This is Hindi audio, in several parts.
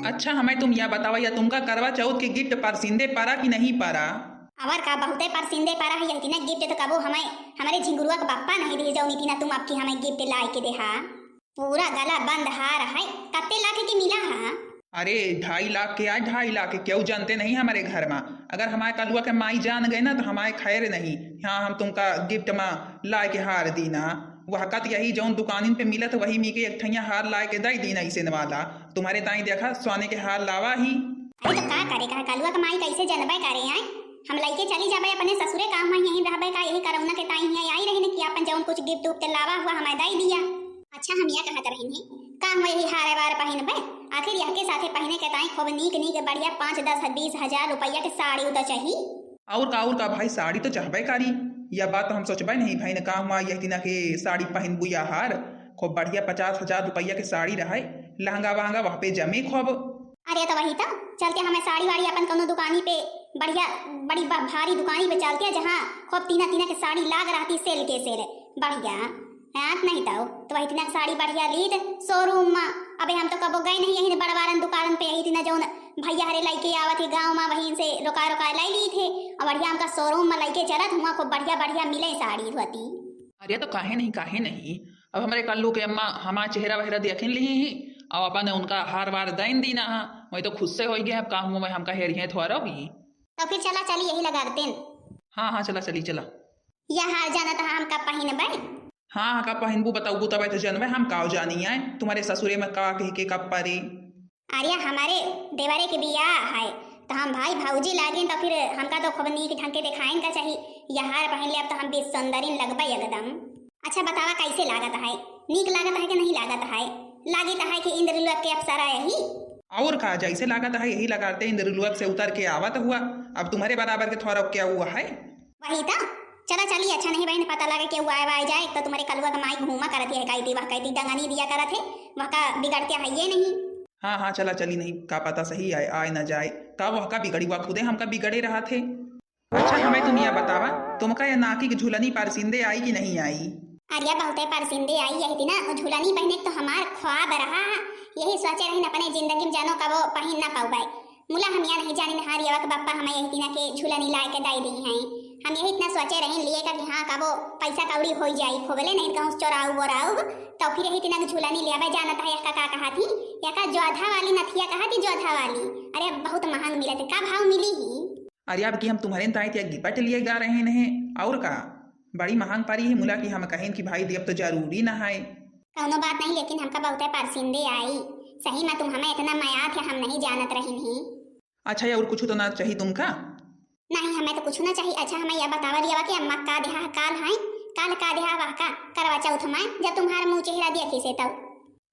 अच्छा हमें तुम यह बतावा या तुमका करवा चौथ के गिफ्ट परसिंदे पारा कि नहीं पारा? अवर का बहुते परसिंदे पारा है यही ना गिफ्ट तो कबो हमें हमारे झिंगुरुआ का बाप्पा नहीं दे जाओ नीति ना तुम आपकी हमें गिफ्ट लाई के देहा। पूरा गला बंद हार है कत्ते लाख के मिला है? अरे 2.5 लाख के आज 2.5 लाख के क्यों जानते नहीं हमारे घर में। अगर हमारे कलुआ के माई जान गए ना तो हमारे खैर नहीं। हाँ हम तुमका गिफ्ट में ला के हार दी ना वह कत यही जौन दुकानिन पे मिला तो वही मीके एक ठैया हार ला के दई दी ना इसे वाला तुम्हारे ताई देखा सोने के हार लावा ही। अरे तो का करे का कलुआ के माई कैसे जनबे करे आए हम लइके चली जाबे अपने ससुरे काम में यहीं रहबे का यही करौना के ताई ही आई रही कि अपन जौन कुछ गिफ्ट उफ्ट लावा हुआ हमें दई दिया। अच्छा हम यह कहत रहे हैं काम में यही हारे वार पहनबे आखिर यह के साथे पहने के ताई खूब नीक नीक बढ़िया 5 10 20 हजार रुपया के साड़ी उदा चाहिए। और का भाई साड़ी तो चाहबे कारी यह बात तो हम सोचबे नहीं भाई ने काम हुआ यही दिना के साड़ी पहन बुया हार खूब बढ़िया 50,000 रुपया के साड़ी रहे लहंगा वहंगा वहाँ पे जमे खूब। अरे तो वही तो चलते हमें साड़ी वाड़ी अपन कोनो दुकानी पे बढ़िया बड़ी भारी दुकानी पे चलते जहाँ खूब तीना तीना के साड़ी लाग रहती सेल के सेल बढ़िया हाथ नहीं तो वही तीना साड़ी बढ़िया लीद शोरूम में। अबे हम तो कबो गए नहीं यही बड़वारन दुकान पे यही तीना जौन भैया हरे लइके आवत थे गाँव में वहीं से रोका रोका लाई ली थे और बढ़िया हमका शोरूम में लइके चलत हुआ खूब बढ़िया बढ़िया मिले साड़ी धोती। अरे तो काहे नहीं अब हमारे कल्लू के अम्मा हमारा चेहरा वहरा देखने ली ही और अपन उनका हार वार दैन दी ना वही तो खुद से हो गया अब काम में हमका हेरिए थोड़ा भी तो फिर चला चली यही लगा देते। हाँ चला चली चला यह हार जाना था हमका पहनबे। हाँ का पहनबू बताऊ तब तो जनबे हम काव जानी आए तुम्हारे ससुरे में का कह के कब परे। अरे हमारे देवरे के बियाह है तो हम भाई भाऊजी लागे तो फिर हमका तो खूब नीक ढंग के दिखाएं का चाहिए यह हार पहन ले अब तो हम भी सुंदरीन लगबे एकदम। अच्छा बतावा कैसे लागत है नीक लागत है कि नहीं लागत है? लागे तो है कि इंद्रलोक के अप्सरा यही और का जैसे लागत है यही लगाते इंद्रलोक से उतर के आवत हुआ अब तुम्हारे बराबर के थोड़ा क्या हुआ है वही तो चला चली। अच्छा नहीं बहन पता लगे कि आए आए जाए तो तुम्हारे कलुआ का माई घूमा करती है कहती वह कहती डंगनी दिया करत है वह का बिगड़ते है ये नहीं। हाँ चला चली नहीं का पता सही आए न जाए का वह का बिगड़ी हुआ खुदे हमका बिगड़े रहा थे। अच्छा हमें तुम यह बतावा तुमका यह नाकी की झूलनी पारसिंदे आई कि नहीं आई? अरे बहुते परसिंदे आई यही थी ना झूलनी पहने तो हमार ख्वाब रहा यही सोचे रही अपने जिंदगी में जानो कब पहन ना पाऊ मुला हम यहाँ नहीं जानी हारिया के बापा हमें यही दिना के झूलनी लाए के दाई दी हैं हम यही इतना सोचे रहे लिए का कि हाँ कब पैसा कौड़ी हो जाए खोबले नहीं कहूँ चोराऊ बोराऊ तो फिर यही दिना झूलनी लिया जाना था यह का कहा थी या का जोधा वाली नथिया कहा थी जोधा वाली। अरे बहुत महंग मिले थे का भाव मिली ही? अरे अब की हम तुम्हारे ताई गिपट लिए गा रहे हैं और का बड़ी महंग पारी है मुला की हम कहें कि भाई देव तो जरूरी ना है। कौनो बात नहीं लेकिन हमका बहुत परसिंदे आई सही में तुम हमें इतना माया थे हम नहीं जानत रही नहीं। अच्छा और कुछ तो ना चाहिए तुमका? नहीं हमें तो कुछ ना चाहिए। अच्छा हमें यह बतावा लिया कि अम्मा का देहा काल है काल का देहा वह का करवा चौथ में जब तुम्हारा मुंह चेहरा देखी से तब।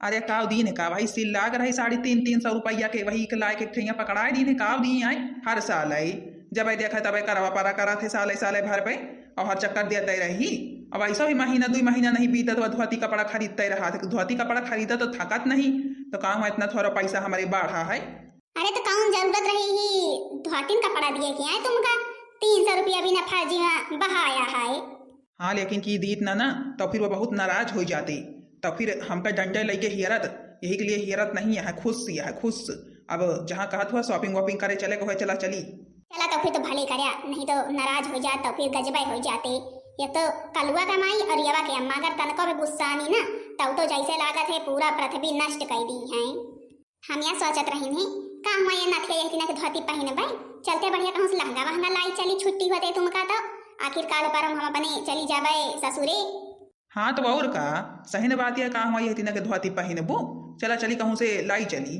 अरे काव दिन है का भाई सिल लाग रही 350 रुपया के वही के लाए के ठैया पकड़ाए दिन है काव दी आए हर साल आई जब देखा तब करवा पारा करा थे साले भर पे और हर चक्कर देते रही। अब ऐसा भी महीना 2 महीना नहीं बीता तो धोती कपड़ा खरीदते रहा था धोती कपड़ा खरीदा तो थकत नहीं तो काम इतना थोड़ा पैसा हमारे बढ़ा है। अरे तो कौन जरूरत रही ही धोती कपड़ा दिए कि तुमका 300 रुपया भी ना फर्जी में बहाया है। हाँ लेकिन की दीत ना तो फिर वो बहुत नाराज हो जाती तो फिर हमका डंडे लेके हियरत यही के लिए हियरत नहीं है खुश। अब जहाँ कहा हुआ शॉपिंग वॉपिंग करे चले को चला चली चला तो फिर तो भले करया नहीं तो नाराज हो जाते तो फिर गजबे हो जाते। ये तो कलुआ का माई और यवा के अम्मा अगर तनको भी गुस्सा नहीं ना तब तो जैसे लागत है पूरा पृथ्वी नष्ट कर दी है। हम यह सोचत रही हैं का हम ये नथिया यही ना के धोती पहनबे चलते बढ़िया कहूँ से लहंगा वहंगा लाई चली छुट्टी होते तुमका तो आखिर काल पर हम अपने चली जाबे ससुरे। हाँ तो और का सही बात यह का हुआ यही ना के धोती पहनबो चला चली कहूँ से लाई चली।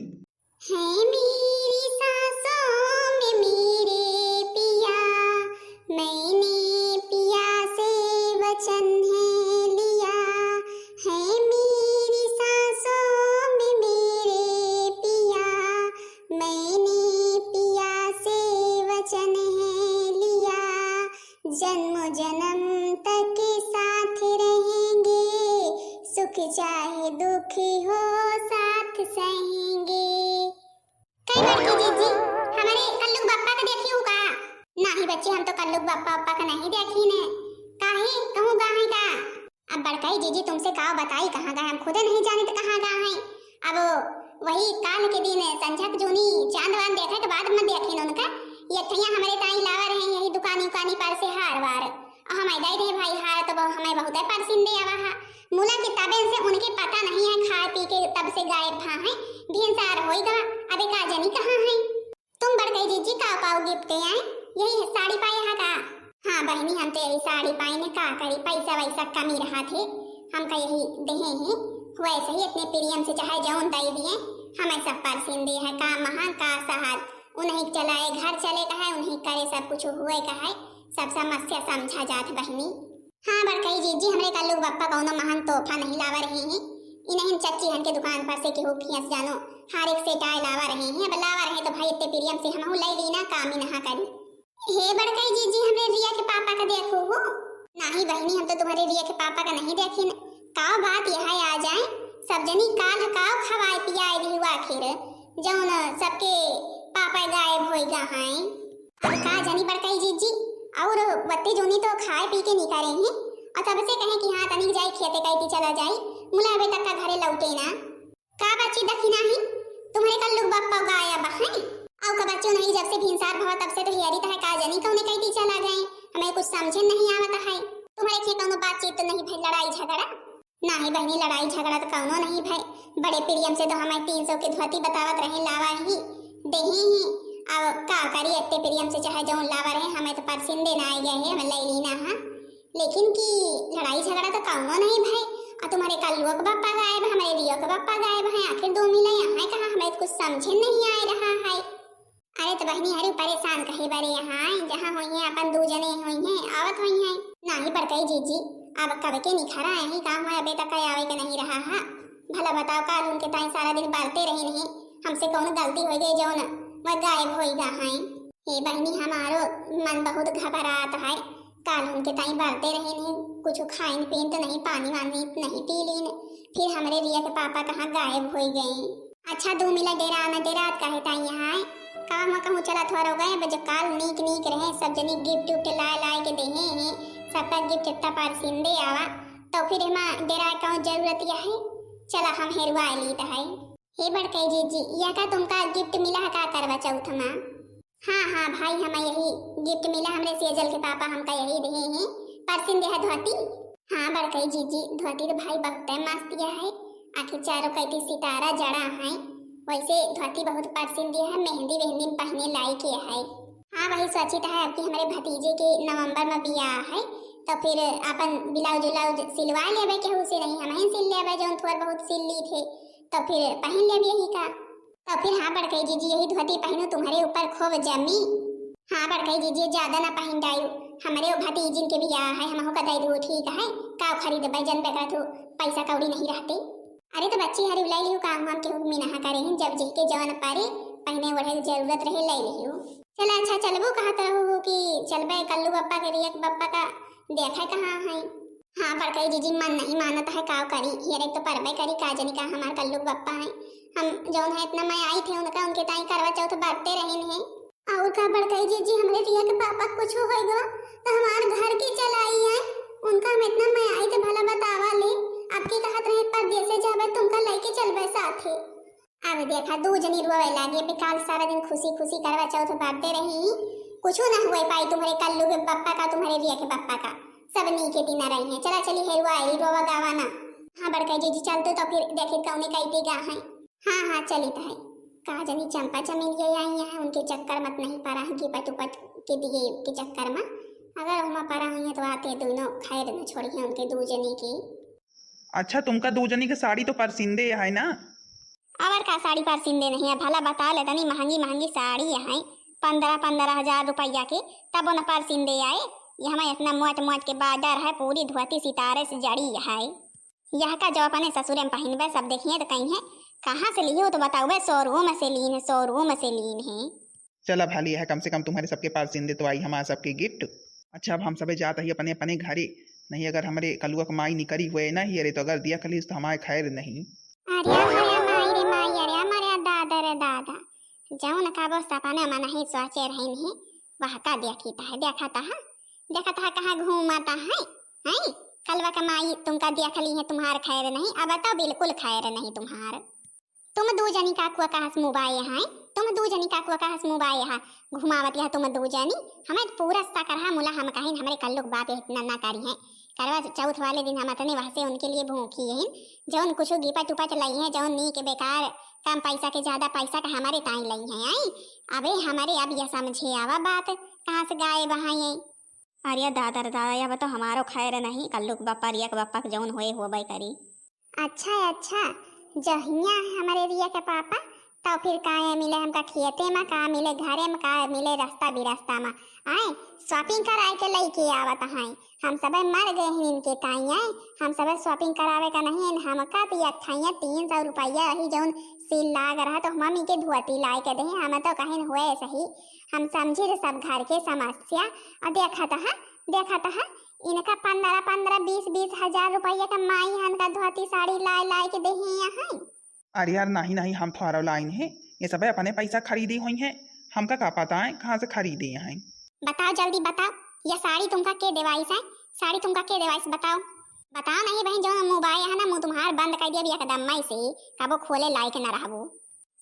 है मेरी सांसों में मेरे पिया मैंने पिया से वचन है लिया है मेरी सांसों में मेरे पिया मैंने पिया से वचन है लिया जन्म जन्म तक साथ रहेंगे सुख चाहे दुख हो साथ सहेंगे। कई बड़की जीजी हमारे कल्लू बाप्पा का देखी हूँ का? नहीं बच्चे हम तो कल्लू बाप्पा का नहीं देखी ने काहे कहूँ गा है का? अब बड़काई जीजी तुमसे का बताई कहाँ गा हम खुद नहीं जाने तो कहाँ गा है। अब वही काल के दिन संझक जूनी चांद वान देखे के बाद में देखिन उनका ये ठैया हमारे ताई लावा रहे यही दुकानी उकानी पर से हार वार और हम दई रहे भाई हार तो हमें बहुत है परसिंदे आवा हा मूला किताबें से उनके पता नहीं है खा पी के तब से गायब था है भेंसार होई गा अबे का जानी कहां है तुम बड़कई जीजी का गिफ्ट आए यही साड़ी पाए हा का हाँ बहनी हम तो यही साड़ी पाई ने का करी पैसा वैसा कमी रहा थे हम का यही देहे हैं वैसे ही इतने प्रियम से चाहे जौन दई दिए हमें सब परसिंदे है का महान का सहाद उन्हीं चलाए घर चले का है उन्हीं करे सब कुछ हुए का है सब समस्या समझा जात बहनी हाँ बड़कई जीजी हमरे का लोग बप्पा कौनो महान तोहफा नहीं लावा रहे हैं इन्हें चच्ची हन के दुकान पर से केहू फियस जानो हर एक से टाय लावा रहे हैं अब लावा रहे तो भाई इतने प्रियम से हमहू ले लीना काम ही नहा करी हे बड़कई जीजी हमरे रिया के पापा का देखो हो नहीं बहनी हम तो तुम्हारे रिया के पापा का नहीं देखी काव बात यहाँ आ जाए सब जनी काल काव खवाए पियाए रही आखिर जौन सबके पापा गायब होई गा हैं अब का जानी बड़कई जीजी और बत्ते जोनी तो खाए पी के निकाले हैं और तब से कहें कि हाँ तनिक जाए खेते कहती चला जाए मुला अबे तक का घरे लौटे ना का बच्ची दखी नहीं तुम्हारे कल लोग बापा गाया बहन और का बच्चों नहीं जब से भिनसार भवा तब से तो हियारी है का जानी कौने कहती चला जाए हमें कुछ समझे नहीं आवता है तुम्हारे के कौनो बातचीत तो नहीं भाई लड़ाई झगड़ा नहीं बहनी लड़ाई झगड़ा तो कौनो नहीं भाई बड़े प्रियम से तो हमें 300 की धोती बतावत रहे लावा ही देही ही अब का करी इतने प्रियम से चाहे जौन लावा रहे हमें तो परसिंदे ना आ गए हैं हमें ले लेना है लेकिन की लड़ाई झगड़ा तो कौनो नहीं भाई और तुम्हारे कल्लुआ का बापा गायब हमारे रियो का बापा गायब है आखिर दो मिले यहाँ कहा हमें कुछ समझे नहीं आ रहा है अरे तो बहनी हरी परेशान कहे बारे यहाँ जहाँ हुई है अपन दो जने हुई हैं आवत हुई हैं नहीं बड़कई जीजी अब कब के निखरा यही काम है अबे तक आवे के नहीं रहा है भला बताओ काल उनके ताई सारा दिन बालते रहे नहीं हमसे कौन गलती हो गई जौन वह गायब हो गया है हे बहनी हमारो मन बहुत घबरात है काल उनके ताई बालते रहे नहीं कुछ खाइन पीन तो नहीं पानी वानी नहीं पी लीन फिर हमारे रिया के पापा कहाँ गायब हो गए अच्छा दो मिला डेरा आना डेरा कहे ताई यहाँ काम कहूँ चला थोड़ा हो गए जब काल नीक नीक रहे सब जनी गिफ्ट उफ्ट लाए लाए के देहे हैं सबका गिफ्ट इतना परसिंदे आवा तो फिर हम डेरा कहूँ जरूरत यह है चला हम हेरवा लीता है हे बड़कई जीजी यह का तुमका गिफ्ट मिला का करवा चौथ में हाँ भाई हमें यही गिफ्ट मिला हमरे सेजल के पापा हमका यही रहे हैं परसिंदे है धोती हाँ बड़कई जीजी धोती तो भाई बहुत मस्त है आखिर चारों कहती सितारा जड़ा है वैसे धोती बहुत परसिंदे है मेहंदी वेहंदी पहने लायक है हाँ वही सोचित है अब कि हमारे भतीजे के नवंबर में ब्याह है तो फिर अपन ब्लाउज उलाउज सिलवा लेवे के उसे नहीं हमें सिल लेवे जो थोड़ा बहुत सिल ली थे तो फिर पहन ले यही का तो फिर हाँ बड़कई जीजी यही धोती पहनो तुम्हारे ऊपर खूब जमी हाँ बड़कई जीजी ज्यादा ना पहन डायू हमारे भतीजिन के ब्याह है हम का दे दो ठीक है का खरीद भाई जन बेकार तो पैसा कौड़ी नहीं रहते अरे तो बच्ची हरी लाई लियो काम हम के मिना करे हैं जब जी के जवान पारे पहने ओढ़े की जरूरत रहे ले लियो चला अच्छा चलबो कहा तो हो कि चलबे कल्लू बप्पा के रिया बप्पा का देखा कहाँ है हाँ बड़कई जीजी मन नहीं मानता है काव करी हियर तो परबे करी काजनी का हमार कल्लू बप्पा है हम जौन है इतना मैं आई थे उनका उनके ताई करवा चौथ बांटते रहे हैं और का बड़कई जीजी हमरे रिया के पापा कुछ हो गई तो हमार घर की चलाई है उनका हम इतना मैं आई तो भला बतावा ले आपके कहत रहे परदेस से जावे तुमका लेके चलबे साथे अब देखा दो जनी रोवे लागे पे काल सारा दिन खुशी खुशी करवा चौथ बांटते रही कुछ ना हुए पाई तुम्हारे कल्लू के पापा का तुम्हारे रिया के पापा का सब नीचे तीना रही है चला चली हेरुआ आई रोवा गावाना हाँ बड़कई जीजी चलते तो फिर देखे कौने कहते गा है हाँ चली तो है कहा जनी चंपा चमेली आई है उनके चक्कर मत नहीं पा रहा कि पटुपट के दिए के चक्कर में अगर हम पा रहा है तो आते दोनों खैर न छोड़िए उनके दो जने की अच्छा तुमका दो जनी की साड़ी तो परसिंदे है ना और का साड़ी परसिंदे नहीं है भला बता ले तनी महंगी महंगी साड़ी है 15,000 रुपया के तब न परसिंदे आए यहाँ में इतना मोट मोट के बादर है पूरी धोती सितारे से जड़ी है यह का जो अपने ससुर में पहनबे सब देखिए तो कहीं है कहाँ से लियो तो बताओ शोरूम से लीन है शोरूम से लीन है चला भाली है कम से कम तुम्हारे सबके परसिंदे तो आई हमारे सबके गिफ्ट अच्छा अब हम सब जाता ही अपने अपने घरे नहीं अगर हमारे कलुआ कमाई निकरी हुए ना ही अरे तो अगर दिया खलीस तो हमारे खैर नहीं दादा जौन का बस सपने में नहीं सोचे रहे हैं वह का देखता है कहाँ घूमाता है कलवा कमाई तुमका देख ली है तुम्हार खैर नहीं अब तो बिल्कुल खैर नहीं तुम्हार तुम दो जनी काकुआ का हंस मुबाए हैं, तुम दो जनी काकुआ का हंस मुबाए हैं, घुमावत यह तुम दो जनी हमें पूरा सकरहा मुला हम कहीं हमारे कल्लुक बाप इतना ना करी हैं। करवा चौथ वाले दिन हम अतने वहां से उनके लिए भूखी हैं, जौन कुछ गिपट उपट लई हैं, जौन नी के बेकार कम पैसा के ज्यादा पैसा का हमारे ताई लई हैं। आई अबे हमारे अब यह समझे आवा बात कहाँ से गाय बहाए। अरे दादा दादा अब तो हमारो खैर नहीं, कल्लुक बप्पा रिया के बप्पा जौन होए हो भाई करी। अच्छा जहिया है हमारे रिया के पापा तो फिर का मिले हमका खेते में, का मिले घरे में, का मिले रास्ता बिरास्ता में। आए शॉपिंग कराए के लेके आवत हैं, हम सब मर गए हैं इनके ताई आए, हम सब शॉपिंग करावे का नहीं है हमका तो अठाइया 300 रुपया ही जौन सील लाग रहा तो मम्मी के धुआती लाए के दे हम तो कहीं हुए सही। हम समझी सब घर के समस्या और देखा था इनका 15-20 हजार रुपया का माई हन का धोती साड़ी लाए के दे यहाँ। अरे यार नहीं हम थोड़ा लाइन है, ये सब अपने पैसा खरीदी हुई है, हमका का पता है कहाँ से खरीदे हैं। बताओ जल्दी बताओ, ये साड़ी तुमका के देवाइस है, साड़ी तुमका के देवाइस बताओ नहीं बहन, जो मोबाइल है ना मुँह तुम्हार बंद कर दिया एकदम मई से कबो खोले लायक न रहबो।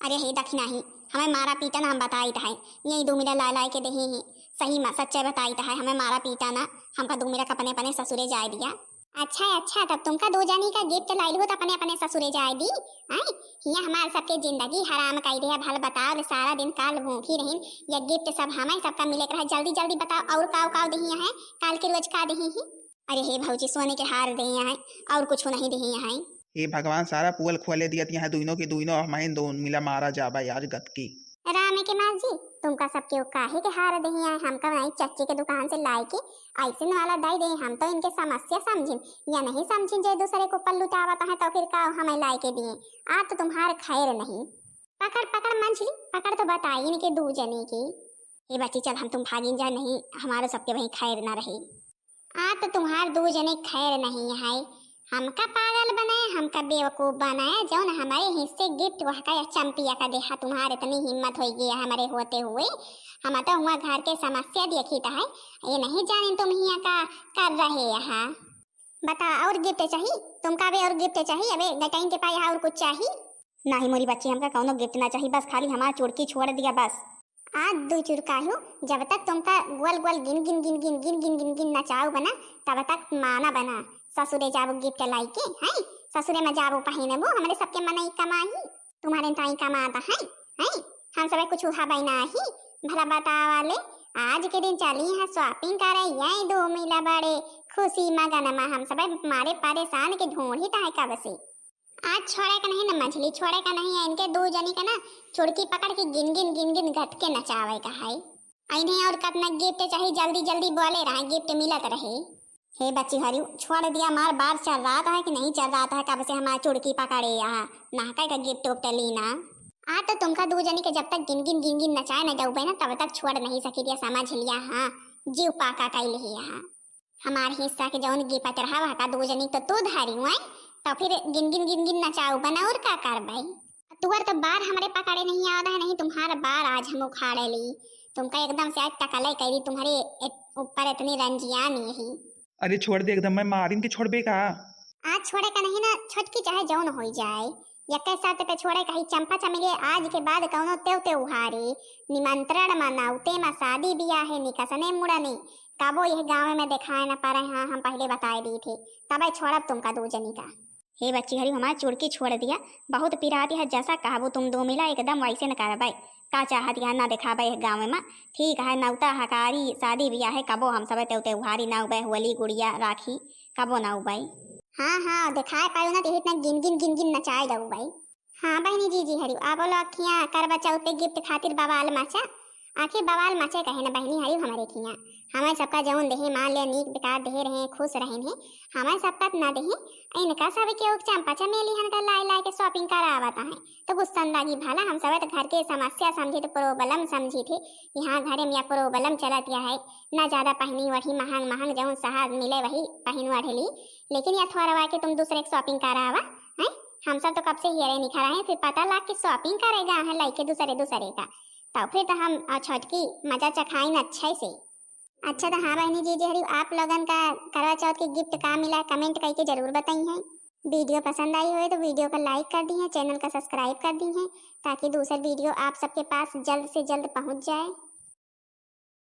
अरे हे दखिना ही हमें मारा पीटा ना, हम बताई है यही 2 मिला लाए के दे ही सही में सच्चे बताई है, हमें मारा पीटा ना, हमका 2 मिला अपने ससुरे जाए दिया। अच्छा तब तुमका 2 जनी का गिफ्ट लाई हो तो अपने ससुरे जाए दी। आई हिया हमार सबके जिंदगी हराम कर दिया, भल बताओ सारा दिन काल भूखी रहीन, ये गिफ्ट सब हमें सबका मिले रहा, जल्दी बताओ और काव दही है काल के रोज का दही है। अरे हे भौजी सोने के हार दे है और कुछ नहीं दे है। हे भगवान सारा पुअल खोले दिया यहाँ दोनों के दोनों हमें 2 मिला मारा जाबा आज गत की। रामे के माँ जी तुमका सबके काहे के हार दही है, हमका वही चच्ची के दुकान से लाई के ऐसे वाला दाई दे, हम तो इनके समस्या समझिन या नहीं समझिन, जो दूसरे को पल्लू टावत है तो फिर का हमें लाई के दिए। आज तो तुम्हारे खैर नहीं, पकड़ मंझली पकड़ तो बताई इनके 2 जने की। ये बच्ची चल हम तुम भागिन जा, नहीं हमारे सबके वही खैर ना रही। आज तो तुम्हारे 2 जने खैर नहीं है, हमका पागल बनाया, हमका बेवकूफ बनाया, जौन हमारे हिस्से गिफ्ट वह का चंपिया का देखा, तुम्हारे इतनी हिम्मत हो गई हमारे होते हुए, हम तो हुआ घर के समस्या देखी है, ये नहीं जाने तुम यहाँ का कर रहे यहाँ। बता और गिफ्ट चाहिए तुमका भी, और गिफ्ट चाहिए अबे गटाइन के पाए और कुछ चाहिए? नहीं मोरी बच्ची हमका कौनो गिफ्ट ना चाहिए, बस खाली हमारा चुड़की छोड़ दिया बस। आज 2 चुड़का हो, जब तक तुमका गोल गिन नचाओ बना तब तक माना बना, ससुरे जाबो गिफ्ट लाई के हैं, ससुरे में जाबो पहने वो हमारे सबके मन ही कमाई, तुम्हारे ताई कमाता है हम सब कुछ हवाई ना ही। भला बता वाले आज के दिन चली है शॉपिंग करे यही 2 मिला बड़े खुशी मगन में, हम सब मारे परेशान के ढूंढ ही है कब से। आज छोड़े का नहीं ना मछली छोड़े का नहीं है, इनके 2 जनी का ना चुड़की पकड़ के गिन घट के नचावे का है। इन्हें और कितना गिफ्ट चाहिए जल्दी बोले रहे, गिफ्ट मिलत रहे। हे बच्ची हरियो छोड़ दिया, मार बार चल रहा था कि नहीं चल रहा था, कब से हमारा चुड़की पकड़े यहाँ नहका का गिफ्ट उफ्ट लीना। आज तो तुमका 2 जनी के जब तक गिन नचाए न जाऊ ना तब तक छोड़ नहीं सकी दिया, समझ लिया। हाँ जीव पाका का ही यहाँ हमारे हिस्सा के जौन गिफ्ट रहा वह का 2 जनी तो तू धारी हुआ तो फिर गिन नचाऊ बना और का कर भाई। तुअर तो बार हमारे पकड़े नहीं आता है, नहीं तुम्हारा बार आज हम उखाड़े ली, तुमका एकदम से आज टकले करी, तुम्हारे ऊपर इतनी रंजिया नहीं ही। अरे छोड़ दे एकदम, मैं मारिन के छोड़बे का। आज छोड़े का नहीं ना, छटकी चाहे जौन हो जाए, यके साथ पे छोड़े कहीं चंपा चमेली आज के बाद कौनो त्योते उहारी निमंत्रण मनाउते में शादी बियाह है निकसने मुड़ने कबो यह गाँव में दिखाए ना पा रहे। हाँ हम पहले बताए दी थे तब छोड़ब तुमका 2 जनी का। हे बच्ची हरी हमारा चुड़की छोड़ दिया, बहुत पिराती है, जैसा कहबो तुम 2 मिला एकदम वैसे न करबाई, का चाहत यहाँ ना दिखाबे गाँव में। ठीक है नौता हकारी शादी बियाह है कबो हम सब त्योते उहारी ना उबे, होली गुड़िया राखी कबो ना उबाई। हाँ दिखाए पायो ना तो इतना गिन नचाए दऊ भाई। हाँ बहनी जी हरी आप बोलो अखियाँ करवा चौथ पे गिफ्ट खातिर बवाल मचा, आखिर बवाल मचे कहे ना बहनी हरी हमारे खिया, हमें सबका जौन देहे मान ले नीक बेकार देहे रहे खुश रहे हैं, हमें सबका ना देहे इनका सब के चंपा चमेली हन का लाई के शॉपिंग करावता है तो गुस्सा लागी भला। हम सब घर के समस्या समझे तो प्रॉब्लम समझी थे, यहाँ घरे में या प्रॉब्लम चलत या है ना ज्यादा पहनी वही महंग जौन सहाज मिले वही पहन वढ़ली, लेकिन या थोड़ा के तुम दूसरे शॉपिंग करावा है। हम सब तो कब से हेरे निखा रहे हैं, फिर पता लग के शॉपिंग करेगा है लाइके दूसरे का, तो फिर तो हम छठकी मजा चखाइन अच्छे से। अच्छा तो हाँ बहनी जी हरी आप लोगन का करवा चौथ के गिफ्ट का मिला कमेंट करके जरूर बताई हैं। वीडियो पसंद आई हो तो वीडियो को लाइक कर दी है, चैनल का सब्सक्राइब कर दी है, ताकि दूसरा वीडियो आप सबके पास जल्द से जल्द पहुंच जाए।